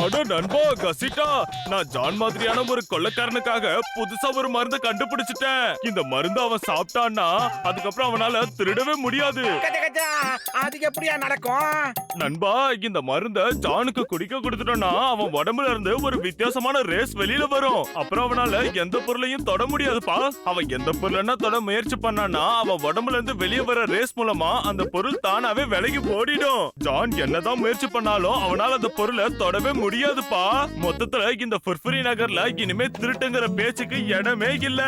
அட நண்பா கசிட்டா, நான் ஜான் மாதிரியான ஒரு கொள்ளைக்காரனுக்காக புதுசா ஒரு மருந்து கண்டுபிடிச்சிட்டேன். இந்த மருந்து அவன் சாப்பிட்டான்னா அதுக்கப்புறம் அவனால திருடவே முடியாது. கஜா கஜா, அது எப்படியா நடக்கும்? நண்பா, இந்த மருந்த ஜானுக்கு குடிக்க கொடுத்துட்டோம்னா அவன் உடம்புல இருந்து ஒரு வித்தியாசமான ரேஸ் வெளியில வரும். அப்புறம் அவனால எந்த பொருளையும் தொட முடியாதுப்பா. அவன் எந்த பொருளன்னா தொட முயற்சி பண்ணானா அவன் உடம்புல இருந்து வெளியே வர ரேஸ் மூலமா அந்த பொருள் தானாவே விலகி ஓடிடும். ஜான் என்னதான் முயற்சி பண்ணாலும் அவனால அந்த பொருளை தொடவே முடியாதுப்பா. மொத்தத்துல இந்த ஃபுர்ஃபுரி நகர்ல இனிமே திருட்டுங்கிற பேச்சுக்கு இடமே இல்ல.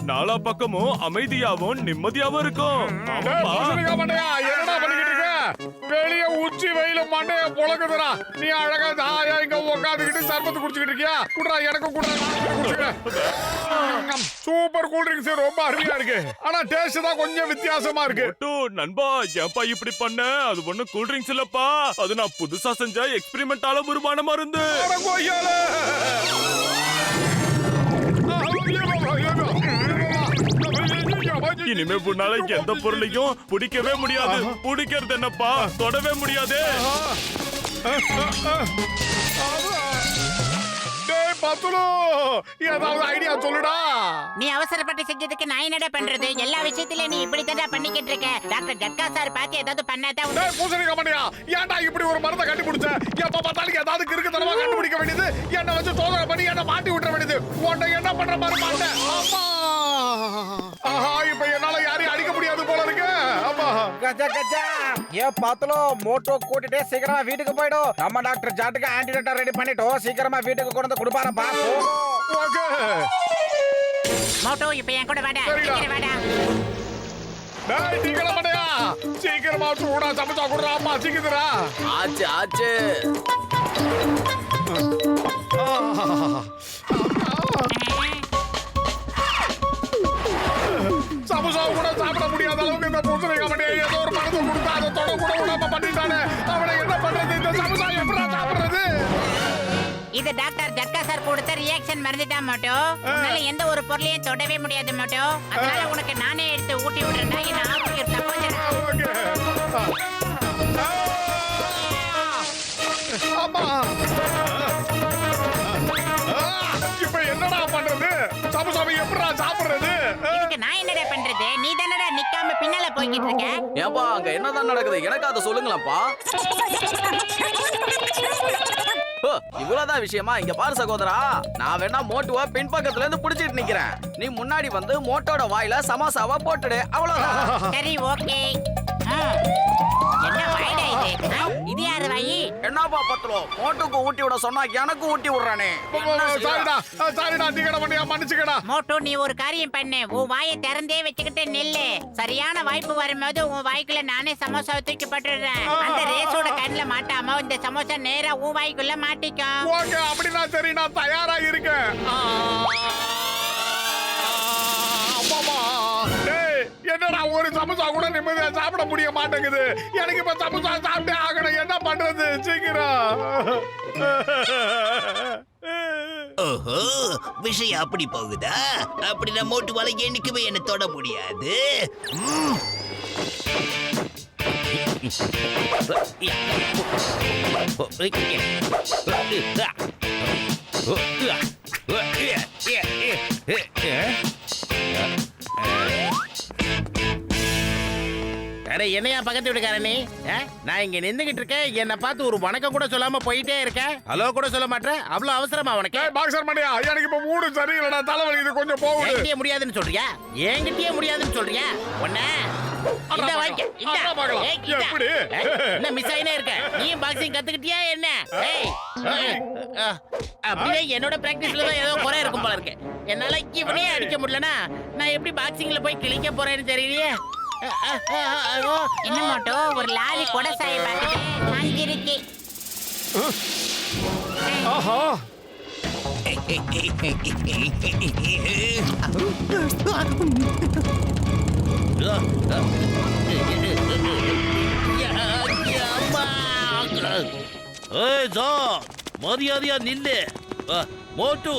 நாலா பக்கமும் அமைதியாவும் நிம்மதியாவும் இருக்கும். ஆமாப்பா. என்னடா பண்ணிக்கிட்டு இருக்க? வெளிய உச்சி வெயில மண்டைய பொழக்குதுடா. நீ அழகா தாயா இங்க உட்காந்துக்கிட்டு சர்பத்து குடிச்சுக்கிட்டு இருக்கியா? குடுறா, எனக்கும் குடுறா. சூப்பர் கூல் ட்ரிங்க்ஸ், ரொம்ப அருமையா இருக்கு. ஆனா டேஸ்ட் தான் கொஞ்சம் வித்தியாசமா இருக்கு. நண்பா, ஏன்பா இப்படி பண்ண? அது ஒண்ணு கூல் ட்ரிங்க்ஸ் இல்லப்பா, அது நான் புதுசா செஞ்ச எக்ஸ்பெரிமெண்டால உருவான மருந்து. இனிமே உன்னால எந்த பொருளையும் பிடிக்கவே முடியாது. பிடிக்கிறது என்னப்பா, தொடவே முடியாது. ஏதாவது ஐடியா சொல்லுடா. நீ அவசரப்பட்டு செஞ்சதுக்கு நான் என்னடா பண்றது? எல்லா விஷயத்திலயும் நீ இப்படி தான் பண்ணிக்கிட்டு இருக்க. டாக்டர் ஜட்கா சார் பார்த்து ஏதாவது பண்ணாதான். பூசணிக்க மாட்டியா? ஏன்டா இப்படி ஒரு மரத்தை கண்டுபிடிச்ச? எப்ப பார்த்தாலும் ஏதாவது கிறுக்குத்தனமா கண்டுபிடிக்க வேண்டியது, என்ன வச்சு சோதனை பண்ணி என்ன மாட்டி விட்டுற வேண்டியது. உன்னை என்ன பண்ற மாதிரி மாட்டேன். ஆஹா, இப்ப என்னால யாரையும் அடிக்க முடியாது போல இருக்கு. ஆமா கஜா கஜா, ஏன் பாத்தலோ மோட்டோ கூட்டிட்டே சீக்கிரமா வீட்டுக்கு போயிடும். நம்ம டாக்டர் ஜாட்டுக்கு ஆன்டிடோட்டா ரெடி பண்ணிட்டோம். சீக்கிரமா வீட்டுக்கு கொண்டு கொடுப்பாரப்பா. ஓகே மோட்டோ, இப்ப என் கூட வாடா. சீக்கிரம் வாடா. டேய் டீக்கல மாட்டியா? சீக்கிரமா சூடா சமைச்சா குடுறா. அம்மா சீக்கிரமா. ஆச்சு ஆச்சு. சமோசா கூட சாப்பிட முடியாத அளவுக்கு இந்த பூசணிக்க மாட்டியா ஏதோ ஒரு பணத்தை கொடுத்தா அதை தொட கூட விடாம பண்ணிட்டானே. அவனை என்ன பண்றது? இந்த சமோசா எப்படா சாப்பிடுறது? இது டாக்டர் ஜட்கா சார் கொடுத்த ரியாக்ஷன் மருந்து தான் மோட்டோ. உன்னால எந்த ஒரு பொருளையும் தொடவே முடியாது மோட்டோ. அதனால உனக்கு நானே எடுத்து ஊட்டி விடுறேன்னா என்ன ஆரோக்கியம் தப்போஞ்சரா. அம்மா, இப்ப என்னடா பண்றது? சமோசாவை எப்படா சாப்பிடுறது? இதுக்கு நான் என்னடா பண்றது? நீ தானடா நிக்காம பின்னால போய்கிட்டு இருக்க. ஏப்பா, அங்க என்னதான் நடக்குது? எனக்கு அதை சொல்லுங்களேன்ப்பா. இவ்வளவுதான் விஷயமா? இங்க பாரு சகோதரா, நான் வேணா மோட்டுவா பின்பக்கத்துல இருந்து புடிச்சிட்டு நிக்கிறேன். நீ முன்னாடி வந்து மோட்டோட வாயில சமோசாவா போட்டுடு, அவ்வளவுதான். சரி, ஓகே. என்ன வாய்டா இது? இது யாரு வாயி? என்னப்பா பத்ரோ, மோட்டுக்கு ஊட்டி விட சொன்னா எனக்கு ஊட்டி விடுறானே. சாரிடா சாரிடா, டீக்கட மாட்டியா, மன்னிச்சுக்கடா. மோட்டோ, நீ ஒரு காரியம் பண்ணு. உன் வாயை திறந்தே வச்சுக்கிட்டு நில்லு. சரியான வாய்ப்பு வரும்போது உன் வாய்க்குள்ள நானே சமோசாவை தூக்கி போட்டுடுறேன். அந்த ரேஸோட கண்ணுல மாட்டாம இந்த சமோசா நேரா உன் வாய்க்குள்ள மாட்டிக்கும். ஓகே, அப்படின்னா சரி, நான் தயாரா இருக்கேன். என்னடா ஒரு சமோசா கூட நிம்மதியா சாப்பிட முடிய மாட்டேங்குது. எனக்கு இப்ப சமோசா சாப்பிட்டே ஆகணும். என்ன பண்றது? சீக்கிரம். ஓஹோ, விஷயம் அப்படி போகுதா? அப்படின்னா மோட்டுவால என்னைக்குமே என்ன தொட முடியாது. என்னையா பக்கத்து வீட்டுக்காரனே? நான் இங்க நின்னுகிட்டு இருக்கேன், என்ன பார்த்து ஒரு வணக்கம் கூட சொல்லாம போயிட்டே இருக்கேன். ஹலோ கூட சொல்ல மாட்டேன். அவ்வளவு அவசரமா உனக்கு? பாக்ஸர் மணியா, எனக்கு இப்ப மூடு சரியில்லடா, தலைவலி. இது கொஞ்சம் போகுது. என்கிட்டயே முடியாதுன்னு சொல்றியா? என்கிட்டயே முடியாதுன்னு சொல்றியா? ஒண்ணே இந்த வாங்க. எப்படி என்ன மிஸ் ஆயினே இருக்க? நீ பாக்ஸிங் கத்துக்கிட்டியா என்ன? அப்படியே என்னோட பிராக்டிஸ்ல தான் ஏதோ குறை இருக்கும் போல இருக்கு. என்னால இவனே அடிக்க முடியலனா நான் எப்படி பாக்ஸிங்ல போய் கிழிக்க போறேன்னு தெரியலையே. என்ன மோட்டோ, ஒரு லாரி கொடை சாயை பார்த்துட்டு அங்கிருக்கு. ஆஹா, மரியாதையா நில்லு. மோட்டு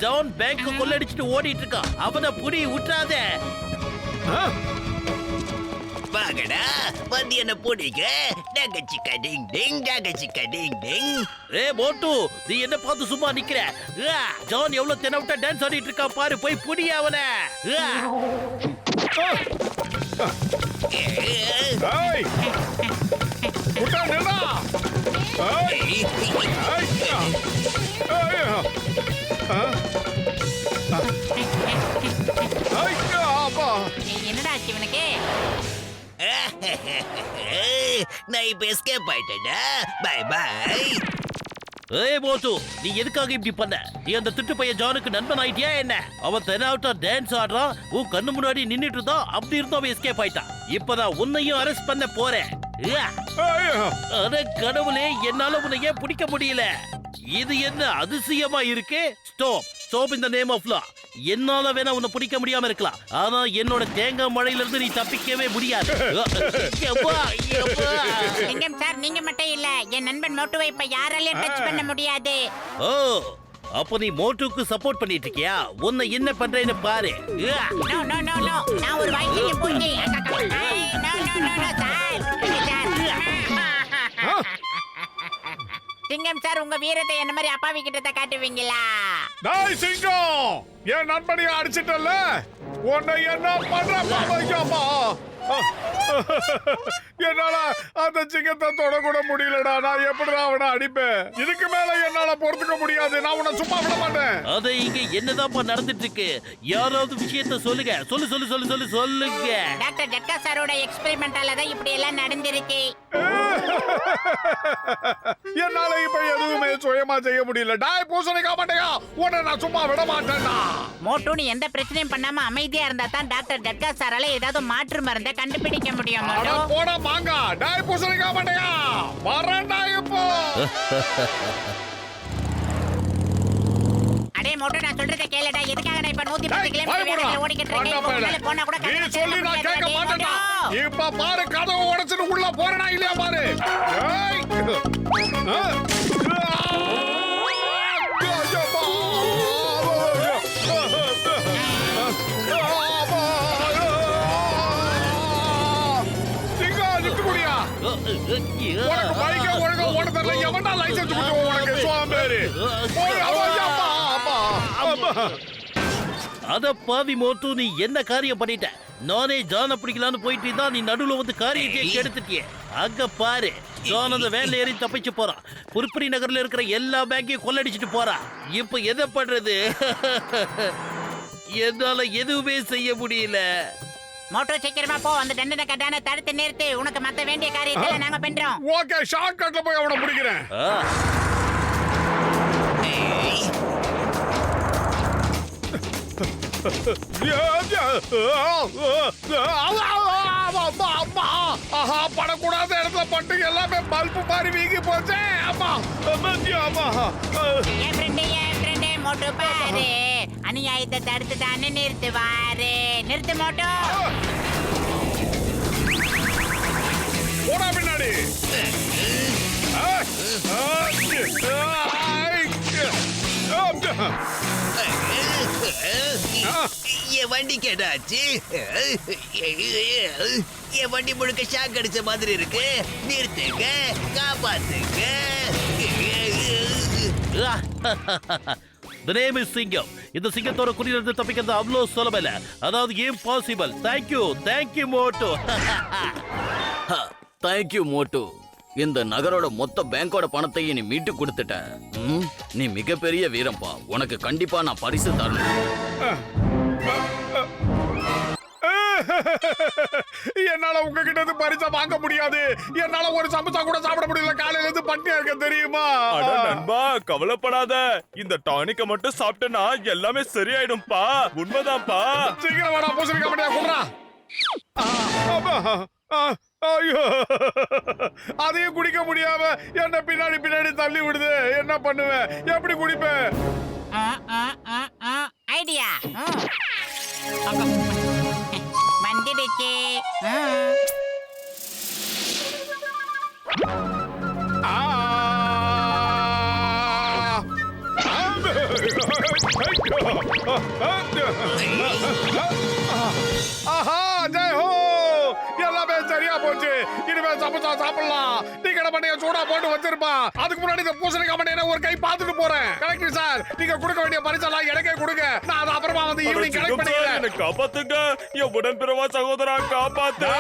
ஜான் பேங்க் கொள்ளடிச்சிட்டு ஓடிட்டு இருக்கான். அவனை புடி விட்டுறாத. வாங்கடா வந்து என்ன பிடிக்க டகச்சிக்கா டிங் டிங் டகச்சிக்கா டிங் டிங். மோட்டு நீ என்ன பார்த்து சும்மா நிக்கிற? ஜான் எவ்வளவு தெனவிட்டா டான்ஸ் ஆடிட்டு இருக்கா பாரு, போய் புடி அவன. ஏய் முட்டா நில்லா. ஏய் அப்பா என்னடா ஆச்சு இவனுக்கு? நான் இப்ப எஸ்கேப் ஆயிட்டேன்டா. By by. மோட்டு நீ எதுக்காக இப்படி பண்ண? நீ அந்த திட்டு பையன் ஜானுக்கு நண்பன் ஆயிட்டியா என்ன? அவன் தெனாவட்டா டான்ஸ் ஆடுறான், உன் கண்ணு முன்னாடி நின்னுட்டு இருந்தான், அப்படி இருந்தும் அவன் எஸ்கேப் ஆயிட்டான். இப்பதான் உன்னையும் அரெஸ்ட் பண்ண போறேன். அட கடவுளே, என்னால உன்னை ஏன் பிடிக்க முடியல? இது என்ன அதிசயமா இருக்கு? ஸ்டாப் ஸ்டாப் இந்த நேம் ஆஃப் லா. என்னால வேணா உன்னை பிடிக்க முடியாம இருக்கலாம், ஆனா என்னோட தேங்காய் மழையில இருந்து நீ தப்பிக்கவே முடியாது. எப்பா, எப்பா. சிங்கம் சார், நீங்க மட்டும் இல்ல, என் நண்பன் மோட்டுவை இப்ப யாராலையும் டச் பண்ண முடியாது. ஓ, அப்ப நீ மோட்டுக்கு சப்போர்ட் பண்ணிட்டு இருக்கியா? உன்னை என்ன பண்றேன்னு பாரு. நோ நோ நோ நோ, நான் ஒரு வாய்க்கு பூச்சி. No no no no sir. சிங்கம் சார், உங்க வீரத்தை என்ன மாதிரி அப்பாவி கிட்ட காட்டுவீங்களா? டேய் சிங்கம், என் நண்பனைய அடிச்சிட்டல்ல, உன்னை என்ன பண்ற பாபாய்க்காமா? என்னால அந்த சிங்கத்தை தொட கூட முடியலடா. நான் எப்படிடா அவனை அடிப்பேன்? இதுக்கு மேல என்னால பொறுத்துக்க முடியாது. நான் உன்னை சும்மா விட மாட்டேன். அத இங்க என்னதான்ப்பா நடந்துட்டு இருக்கு? யாராவது விஷயத்த சொல்லுங்க. சொல்லு சொல்லு சொல்லு சொல்லு சொல்லுங்க. டாக்டர் ஜட்கா சாரோட எக்ஸ்பெரிமெண்டால தான் இப்படி எல்லாம் நடந்திருக்கு. என்னால இப்ப எதுவுமே சுயமா செய்ய முடியல. டாய் பூசணிக்கா மாட்டேயா, உன்னை நான் சும்மா விட மாட்டேன்டா. மோட்டோன்னு எந்த பிரச்சனையும் பண்ணாம அமைதியா இருந்தா தான் டாக்டர் ஜட்கா சாரால ஏதாவது மாற்று மருந்தை கண்டுபிடிக்க முடியும். அட மோட்டோ, போடா மாங்கா, டாய் பூசணிக்கா மாட்டேயா, வரேன்டா இப்போ. அடே மோட்டோ, நான் சொல்றதை கேளுடா. எதுக்காக நான் இப்ப 110 டேய், கிலோமீட்டர் பயப்படுறா. வேகத்துல ஓடிக்கிட்டு இருக்கேன்? பண்ண உன்னால போனா கூட நீ கண்ணை சொல்லி நான் திறக்க கேட்க முடியாது. மாட்டேன்டா. மோட்டோ. இப்ப பாரு, கதவை உடைச்சிட்டு உள்ள போறேனா இல்லையா பாரு. ஏய். சிங்கம், நிக்க முடியா? உனக்கு பைக்க ஒழுங்கா ஓட தெரியல. எவன்டா லைசென்ஸ் கொடுத்து உனக்கு சோம்பேறி? போய் அப்பா, அப்பா, அப்பா. அத பாவி மோட்டு, நீ என்ன காரியம் பண்ணிட்ட? நானே ஜான பிடிக்கலான்னு போயிட்டு தான் நீ நடுவுல வந்து காரியத்தை கெடுத்துட்டிய. அங்க பாரு, ஜான் அந்த வேன்ல ஏறி தப்பிச்சு போறான். புர்பரி நகர்ல இருக்கிற எல்லா பேங்கையும் கொள்ளடிச்சிட்டு போறான். இப்ப எதை பண்றது? என்னால எதுவுமே செய்ய முடியல. மோட்டோ, சீக்கிரமா போ. அந்த தண்டனை கட்டான தடுத்து நிறுத்து. உனக்கு மத்த வேண்டிய காரியத்தை நாங்க பண்றோம். ஓகே, ஷார்ட் கட்ல போய் அவனை பிடிக்கிறேன். ஆ, ஆஹா, படக்கூடாத இடத்துல பட்டு எல்லாமே பல்பு மாதிரி வீங்கி போச்சே. அம்மா, அம்மா. என் ஃப்ரெண்டு மோட்டோ பாரு, அநியாயத்தை தடுத்து தானே நிறுத்துவாரு. நிறுத்து மோட்டோ. போடா பின்னாடி. என் வண்டி கேட்டாச்சு. என் வண்டி முழுக்க ஷாக் அடிச்ச மாதிரி இருக்கு. நிறுத்துங்க, காப்பாத்துங்க. The name is சிங்கம். இந்த சிங்கத்தோட குடியிலிருந்து தப்பிக்கிறது அவ்வளவு சுலபம் இல்ல. அதாவது இம்பாசிபிள். Thank you Moto. தேங்க்யூ மோட்டு. இந்த நகரோட மொத்த பேங்கோட பணத்தையும் நீ மீட்டு கொடுத்துட்ட. நீ மிகப்பெரிய வீரம்பா. உனக்கு கண்டிப்பா நான் பரிசு தரணும். என்னால உங்ககிட்ட இருந்து பரிசா வாங்க முடியாது. என்னால ஒரு சமோசா கூட சாப்பிட முடியல. காலையில இருந்து பட்டினியா இருக்க தெரியுமா? அட நண்பா, கவலைப்படாத. இந்த டானிக்க மட்டும் சாப்பிட்டேன்னா எல்லாமே சரியாயிடும்பா. உண்மைதான்ப்பா. சீக்கிரம் வாடா, பூசணிக்கா மாட்டியா குடுறா. ஐயோ, அதையும் குடிக்க முடியாம என்ன பின்னாடி தள்ளி விடுது. என்ன பண்ணுவேன்? எப்படி குடிப்பேன்? ஐடியா வந்துடுச்சு. ஆஹா, ஜெய் ஹோ. எல்லாமே சரி போச்சு. இனிமே சமோசா சாப்பிடலாம். நீ கடை மண்டைய சூடா போட்டு வச்சிருப்பா. அதுக்கு முன்னாடி இந்த பூசணிக்காய் மண்டைய ஒரு கை பார்த்துட்டு போறேன். கலெக்டர் சார், நீங்க கொடுக்க வேண்டிய பரிசெல்லாம் எனக்கே கொடுங்க. நான் அது அப்புறமா வந்து ஈவினிங் கலெக்ட் பண்ணிக்கிறேன். காப்பாத்துங்க என் உடன்பிறவா சகோதரா, காப்பாத்து.